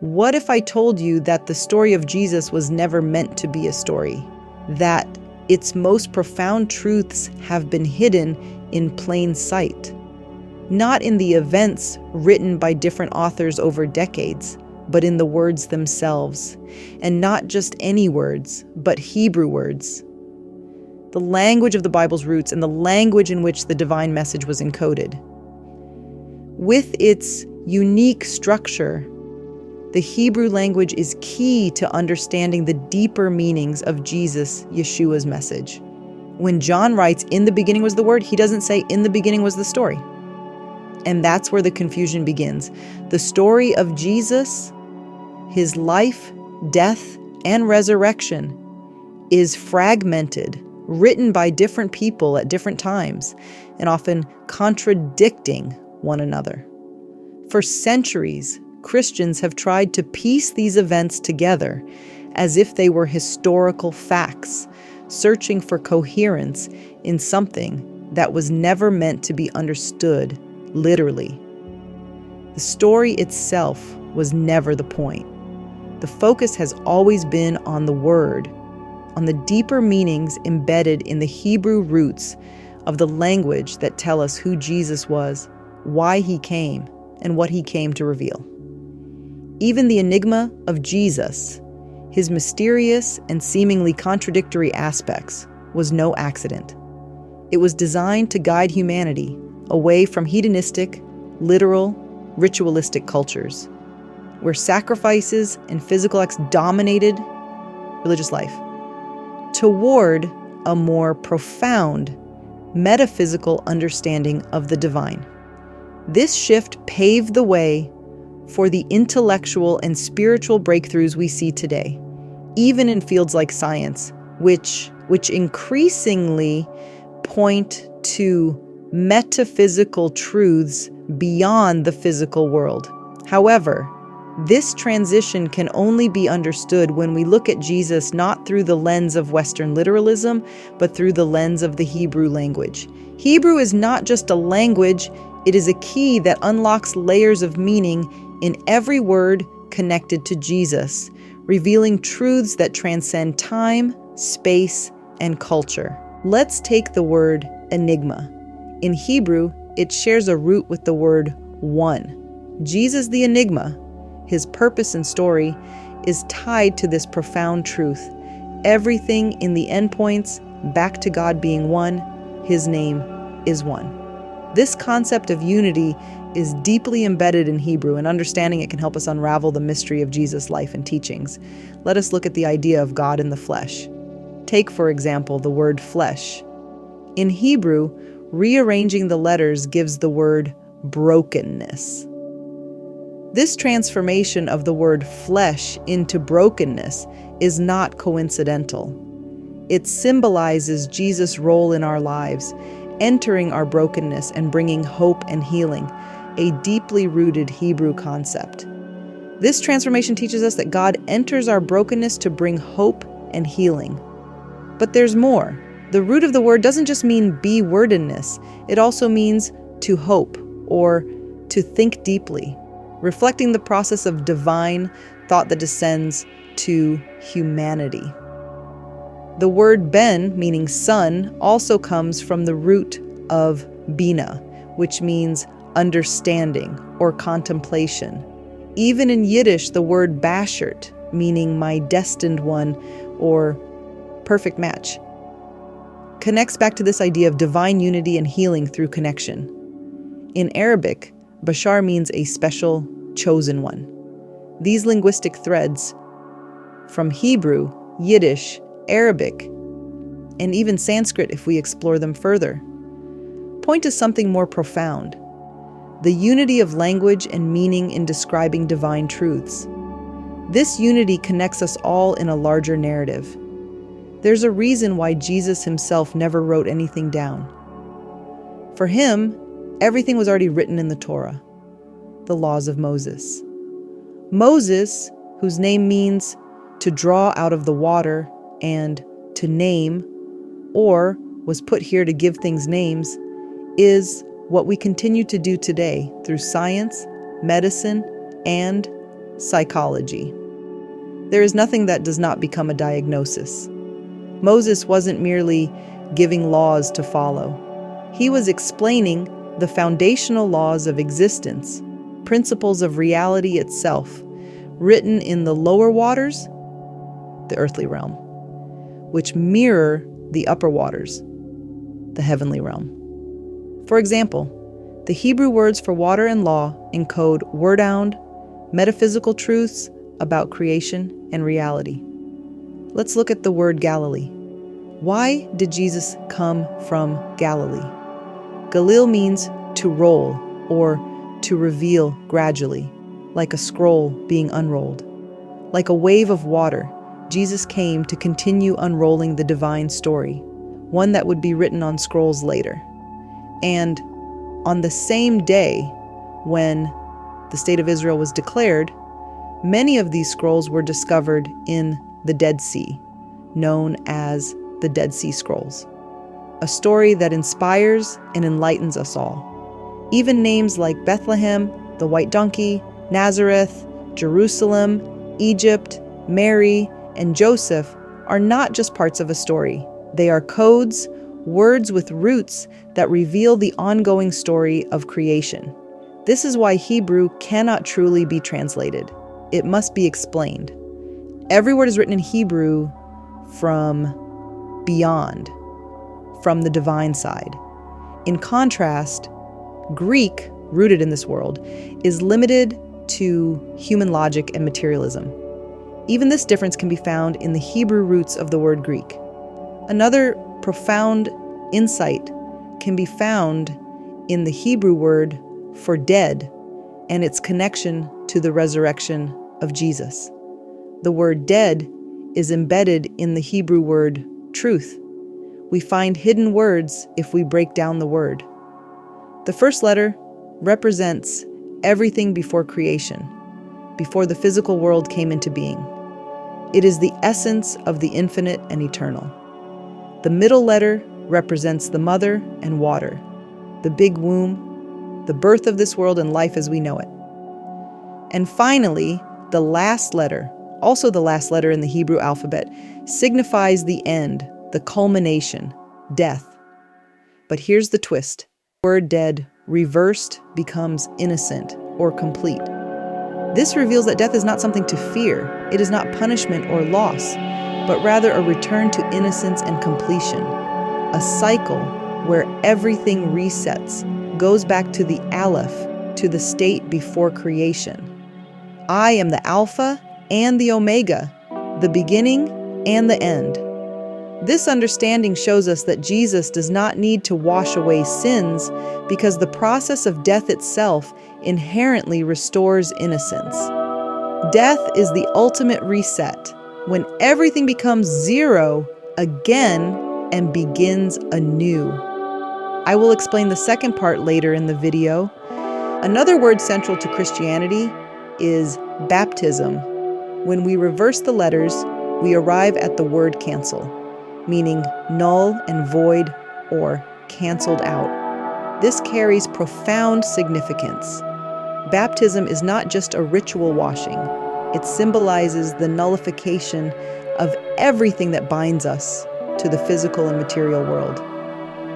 What if I told you that the story of Jesus was never meant to be a story? That its most profound truths have been hidden in plain sight? Not in the events written by different authors over decades, but in the words themselves. And not just any words, but Hebrew words. The language of the Bible's roots and the language in which the divine message was encoded. With its unique structure, the Hebrew language is key to understanding the deeper meanings of Jesus, Yeshua's message. When John writes, "In the beginning was the Word," he doesn't say, "In the beginning was the story." And that's where the confusion begins. The story of Jesus, his life, death, and resurrection is fragmented, written by different people at different times, and often contradicting one another. For centuries, Christians have tried to piece these events together as if they were historical facts, searching for coherence in something that was never meant to be understood literally. The story itself was never the point. The focus has always been on the Word, on the deeper meanings embedded in the Hebrew roots of the language that tell us who Jesus was, why he came, and what he came to reveal. Even the enigma of Jesus, his mysterious and seemingly contradictory aspects, was no accident. It was designed to guide humanity away from hedonistic, literal, ritualistic cultures, where sacrifices and physical acts dominated religious life, toward a more profound, metaphysical understanding of the divine. This shift paved the way for the intellectual and spiritual breakthroughs we see today, even in fields like science, which increasingly point to metaphysical truths beyond the physical world. However, this transition can only be understood when we look at Jesus not through the lens of Western literalism, but through the lens of the Hebrew language. Hebrew is not just a language, it is a key that unlocks layers of meaning in every word connected to Jesus, revealing truths that transcend time, space, and culture. Let's take the word enigma. In Hebrew, it shares a root with the word one. Jesus the enigma, his purpose and story, is tied to this profound truth. Everything in the endpoints back to God being one, his name is one. This concept of unity is deeply embedded in Hebrew, and understanding it can help us unravel the mystery of Jesus' life and teachings. Let us look at the idea of God in the flesh. Take, for example, the word flesh. In Hebrew, rearranging the letters gives the word brokenness. This transformation of the word flesh into brokenness is not coincidental. It symbolizes Jesus' role in our lives, entering our brokenness and bringing hope and healing, a deeply rooted Hebrew concept. This transformation teaches us that God enters our brokenness to bring hope and healing. But there's more. The root of the word doesn't just mean be-wordedness, it also means to hope or to think deeply, reflecting the process of divine thought that descends to humanity. The word ben, meaning son, also comes from the root of bina, which means understanding or contemplation. Even in Yiddish, the word bashert, meaning my destined one or perfect match, connects back to this idea of divine unity and healing through connection. In Arabic, bashar means a special, chosen one. These linguistic threads from Hebrew, Yiddish, Arabic, and even Sanskrit if we explore them further, point to something more profound: the unity of language and meaning in describing divine truths. This unity connects us all in a larger narrative. There's a reason why Jesus himself never wrote anything down. For him, everything was already written in the Torah, the laws of Moses. Moses, whose name means to draw out of the water and to name, or was put here to give things names, is what we continue to do today through science, medicine, and psychology. There is nothing that does not become a diagnosis. Moses wasn't merely giving laws to follow. He was explaining the foundational laws of existence, principles of reality itself, written in the lower waters, the earthly realm, which mirror the upper waters, the heavenly realm. For example, the Hebrew words for water and law encode word-bound, metaphysical truths about creation and reality. Let's look at the word Galilee. Why did Jesus come from Galilee? Galil means to roll or to reveal gradually, like a scroll being unrolled. Like a wave of water, Jesus came to continue unrolling the divine story, one that would be written on scrolls later. And on the same day when the state of Israel was declared, many of these scrolls were discovered in the Dead Sea, known as the Dead Sea Scrolls, a story that inspires and enlightens us all. Even names like Bethlehem, the White Donkey, Nazareth, Jerusalem, Egypt, Mary, and Joseph are not just parts of a story. They are codes, words with roots that reveal the ongoing story of creation. This is why Hebrew cannot truly be translated. It must be explained. Every word is written in Hebrew from beyond, from the divine side. In contrast, Greek, rooted in this world, is limited to human logic and materialism. Even this difference can be found in the Hebrew roots of the word Greek. Another profound insight can be found in the Hebrew word for dead and its connection to the resurrection of Jesus. The word dead is embedded in the Hebrew word truth. We find hidden words if we break down the word. The first letter represents everything before creation, before the physical world came into being. It is the essence of the infinite and eternal. The middle letter represents the mother and water, the big womb, the birth of this world and life as we know it. And finally, the last letter, also the last letter in the Hebrew alphabet, signifies the end, the culmination, death. But here's the twist. The word dead reversed becomes innocent or complete. This reveals that death is not something to fear. It is not punishment or loss, but rather a return to innocence and completion. A cycle where everything resets, goes back to the Aleph, to the state before creation. I am the Alpha and the Omega, the beginning and the end. This understanding shows us that Jesus does not need to wash away sins because the process of death itself inherently restores innocence. Death is the ultimate reset, when everything becomes zero again and begins anew. I will explain the second part later in the video. Another word central to Christianity is baptism. When we reverse the letters, we arrive at the word cancel, meaning null and void or canceled out. This carries profound significance. Baptism is not just a ritual washing. It symbolizes the nullification of everything that binds us to the physical and material world.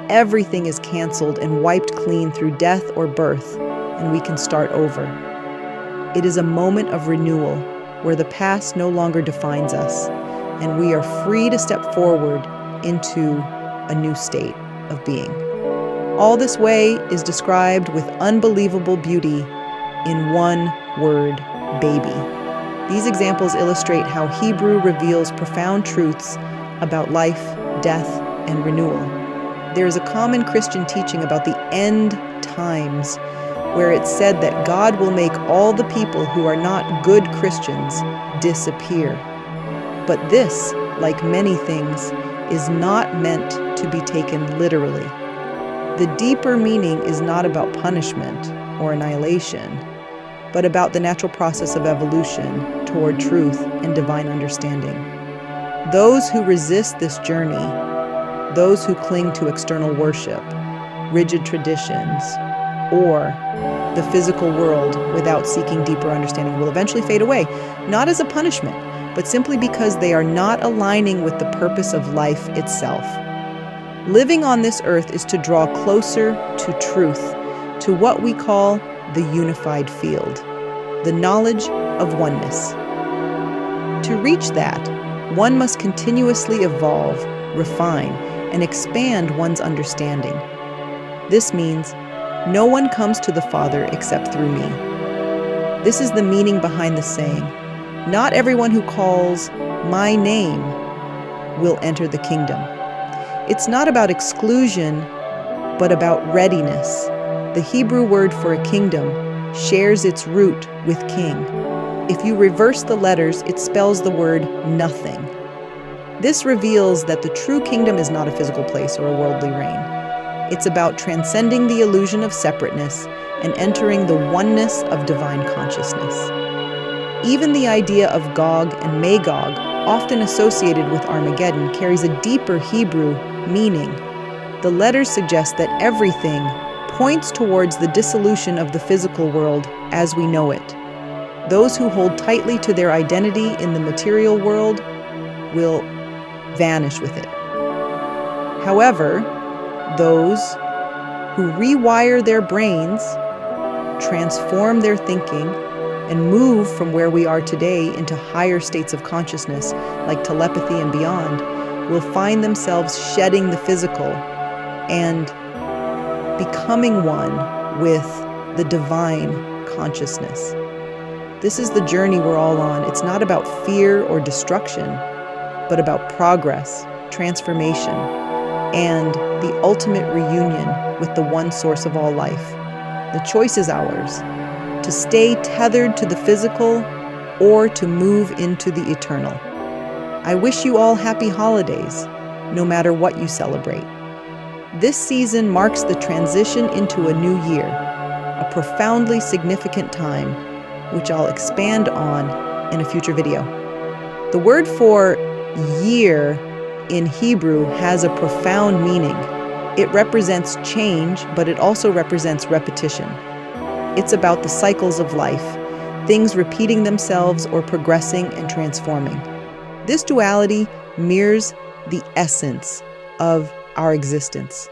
Everything is canceled and wiped clean through death or birth, and we can start over. It is a moment of renewal where the past no longer defines us, and we are free to step forward into a new state of being. All this way is described with unbelievable beauty in one word, baby. These examples illustrate how Hebrew reveals profound truths about life, death, and renewal. There is a common Christian teaching about the end times, where it's said that God will make all the people who are not good Christians disappear. But this, like many things, is not meant to be taken literally. The deeper meaning is not about punishment or annihilation, but about the natural process of evolution toward truth and divine understanding. Those who resist this journey, those who cling to external worship, rigid traditions, or the physical world without seeking deeper understanding will eventually fade away, not as a punishment, but simply because they are not aligning with the purpose of life itself. Living on this earth is to draw closer to truth, to what we call the unified field, the knowledge of oneness. To reach that, one must continuously evolve, refine, and expand one's understanding. This means no one comes to the Father except through me. This is the meaning behind the saying, not everyone who calls my name will enter the kingdom. It's not about exclusion, but about readiness. The Hebrew word for a kingdom shares its root with king. If you reverse the letters, it spells the word nothing. This reveals that the true kingdom is not a physical place or a worldly reign. It's about transcending the illusion of separateness and entering the oneness of divine consciousness. Even the idea of Gog and Magog, often associated with Armageddon, carries a deeper Hebrew meaning. The letters suggest that everything points towards the dissolution of the physical world as we know it. Those who hold tightly to their identity in the material world will vanish with it. However, those who rewire their brains, transform their thinking, and move from where we are today into higher states of consciousness, like telepathy and beyond, will find themselves shedding the physical and becoming one with the divine consciousness. This is the journey we're all on. It's not about fear or destruction, but about progress, transformation, and the ultimate reunion with the one source of all life. The choice is ours, to stay tethered to the physical or to move into the eternal. I wish you all happy holidays, no matter what you celebrate. This season marks the transition into a new year, a profoundly significant time, which I'll expand on in a future video. The word for year in Hebrew has a profound meaning. It represents change, but it also represents repetition. It's about the cycles of life, things repeating themselves or progressing and transforming. This duality mirrors the essence of our existence.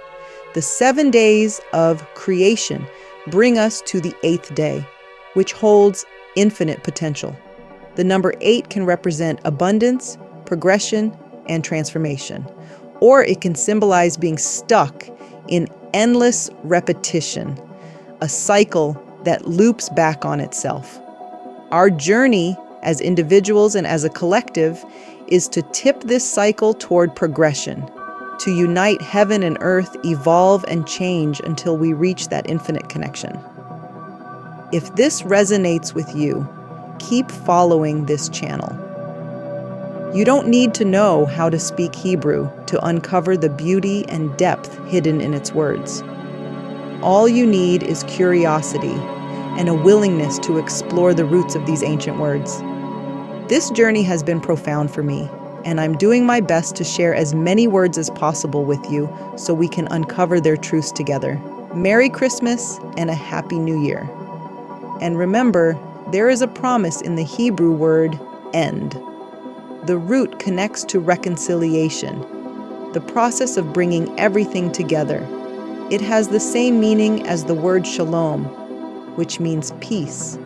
The 7 days of creation bring us to the 8th day, which holds infinite potential. The number 8 can represent abundance, progression, and transformation, or it can symbolize being stuck in endless repetition, a cycle that loops back on itself. Our journey as individuals and as a collective is to tip this cycle toward progression, to unite heaven and earth, evolve and change until we reach that infinite connection. If this resonates with you, keep following this channel. You don't need to know how to speak Hebrew to uncover the beauty and depth hidden in its words. All you need is curiosity and a willingness to explore the roots of these ancient words. This journey has been profound for me, and I'm doing my best to share as many words as possible with you so we can uncover their truths together. Merry Christmas and a Happy New Year. And remember, there is a promise in the Hebrew word end. The root connects to reconciliation, the process of bringing everything together. It has the same meaning as the word shalom, which means peace.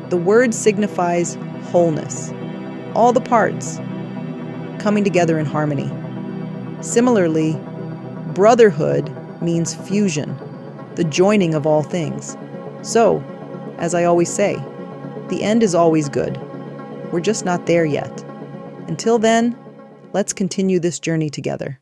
The word signifies wholeness, all the parts coming together in harmony. Similarly, brotherhood means fusion, the joining of all things. So, as I always say, the end is always good. We're just not there yet. Until then, let's continue this journey together.